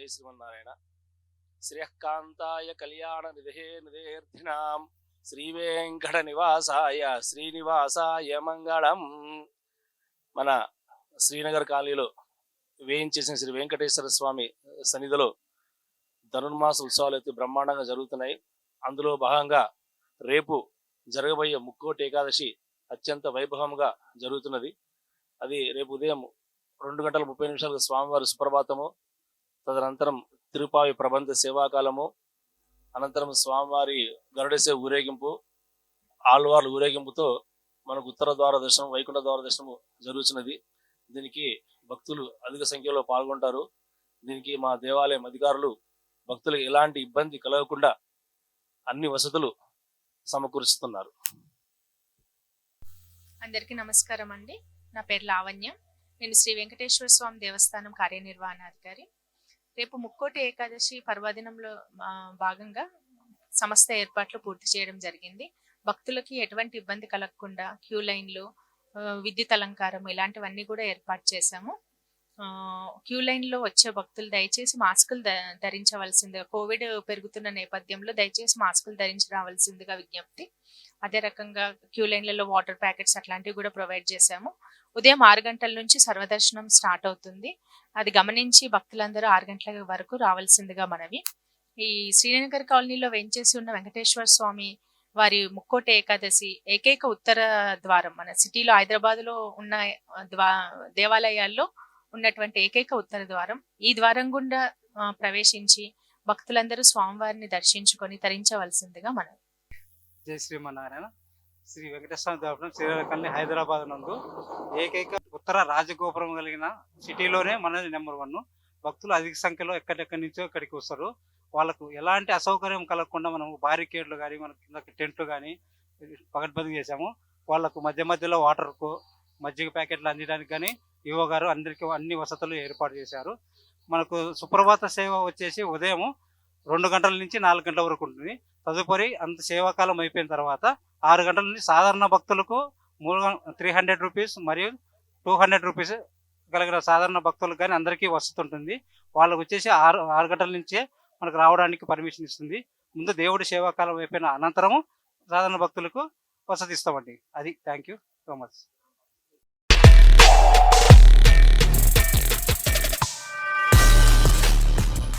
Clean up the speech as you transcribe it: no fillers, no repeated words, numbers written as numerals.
జై శ్రీమన్నారాయణ. శ్రేయకాంతాయ కళ్యాణ నిధే నిధేర్థినాం శ్రీ వెంకట నివాసాయ శ్రీనివాసాయ మంగళం. మన శ్రీనగర్ కాలనీలో వేయించేసిన శ్రీ వెంకటేశ్వర స్వామి సన్నిధిలో ధనుర్మాస ఉత్సవాలు అయితే బ్రహ్మాండంగా జరుగుతున్నాయి. అందులో భాగంగా రేపు జరగబోయే ముక్కోటి ఏకాదశి అత్యంత వైభవంగా జరుగుతున్నది. అది రేపు ఉదయం 2:30 స్వామివారి సుప్రభాతము, తదనంతరం తిరుపావి ప్రబంధ సేవాకాలము, అనంతరం స్వామివారి గరుడసేవ ఊరేగింపు, ఆళ్వార్ల ఊరేగింపుతో మనకు ఉత్తర ద్వార దర్శనం, వైకుంఠ ద్వార దర్శనము జరుగుతున్నది. దీనికి భక్తులు అధిక సంఖ్యలో పాల్గొంటారు. దీనికి మా దేవాలయం అధికారులు భక్తులకు ఎలాంటి ఇబ్బంది కలగకుండా అన్ని వసతులు సమకూరుస్తున్నారు. అందరికీ నమస్కారం అండి. నా పేరు లావణ్య. నేను శ్రీ వెంకటేశ్వర స్వామి దేవస్థానం కార్యనిర్వహణాధికారి. రేపు ముక్కోటి ఏకాదశి పర్వదినంలో భాగంగా సమస్త ఏర్పాట్లు పూర్తి చేయడం జరిగింది. భక్తులకి ఎటువంటి ఇబ్బంది కలగకుండా క్యూ లైన్లు, విద్యుత్ అలంకారం ఇలాంటివన్నీ కూడా ఏర్పాటు చేశాము. క్యూ లైన్లో వచ్చే భక్తులు దయచేసి మాస్కులు ధరించవలసిందిగా, కోవిడ్ పెరుగుతున్న నేపథ్యంలో దయచేసి మాస్కులు ధరించి రావాల్సిందిగా విజ్ఞప్తి. అదే రకంగా క్యూ లైన్లలో వాటర్ ప్యాకెట్స్ అట్లాంటివి కూడా ప్రొవైడ్ చేశాము. ఉదయం 6 గంటల నుంచి సర్వదర్శనం స్టార్ట్ అవుతుంది. అది గమనించి భక్తులందరూ 6 గంటల వరకు రావాల్సిందిగా మనవి. ఈ శ్రీనగర్ కాలనీలో వేంచేసి ఉన్న వెంకటేశ్వర స్వామి వారి ముక్కోటి ఏకాదశి ఏకైక ఉత్తర ద్వారం, మన సిటీలో హైదరాబాద్లో ఉన్న దేవాలయాల్లో ఉన్నటువంటి ఏకైక ఉత్తర ద్వారం. ఈ ద్వారం గుండా ప్రవేశించి భక్తులందరూ స్వామివారిని దర్శించుకొని తరించవలసిందిగా మనవి. జై శ్రీమన్నారాయణ. శ్రీ వెంకటేశ్వర దేవస్థానం శ్రీనగర్ హైదరాబాద్ నందు ఏకైక ఉత్తర రాజగోపురం కలిగిన సిటీలోనే మనది నెంబర్ 1. భక్తులు అధిక సంఖ్యలో ఎక్కడెక్కడి నుంచో ఇక్కడికి వస్తారు. వాళ్ళకు ఎలాంటి అసౌకర్యం కలగకుండా మనం బారికేడ్లు కానీ, మన కింద టెంట్లు కానీ పకడ్బందీ చేశాము. వాళ్ళకు మధ్య మధ్యలో వాటర్కు, మజ్జిగ ప్యాకెట్లు అందించడానికి కానీ ఈవో గారు అందరికీ అన్ని వసతులు ఏర్పాటు చేశారు. మనకు సుప్రభాత సేవ వచ్చేసి ఉదయం 2 గంటల నుంచి 4 గంటల వరకు ఉంటుంది. తదుపరి అంత సేవాకాలం అయిపోయిన తర్వాత 6 గంటల నుంచి సాధారణ భక్తులకు 300 రూపీస్ మరియు 200 రూపీస్ కలిగిన సాధారణ భక్తులకు కానీ అందరికీ వసతి ఉంటుంది. వాళ్ళకు వచ్చేసి 6 గంటల నుంచే మనకు రావడానికి పర్మిషన్ ఇస్తుంది. ముందు దేవుడి సేవాకాలం అయిపోయిన అనంతరము సాధారణ భక్తులకు వసతి ఇస్తామండి. అది. Thank you so much.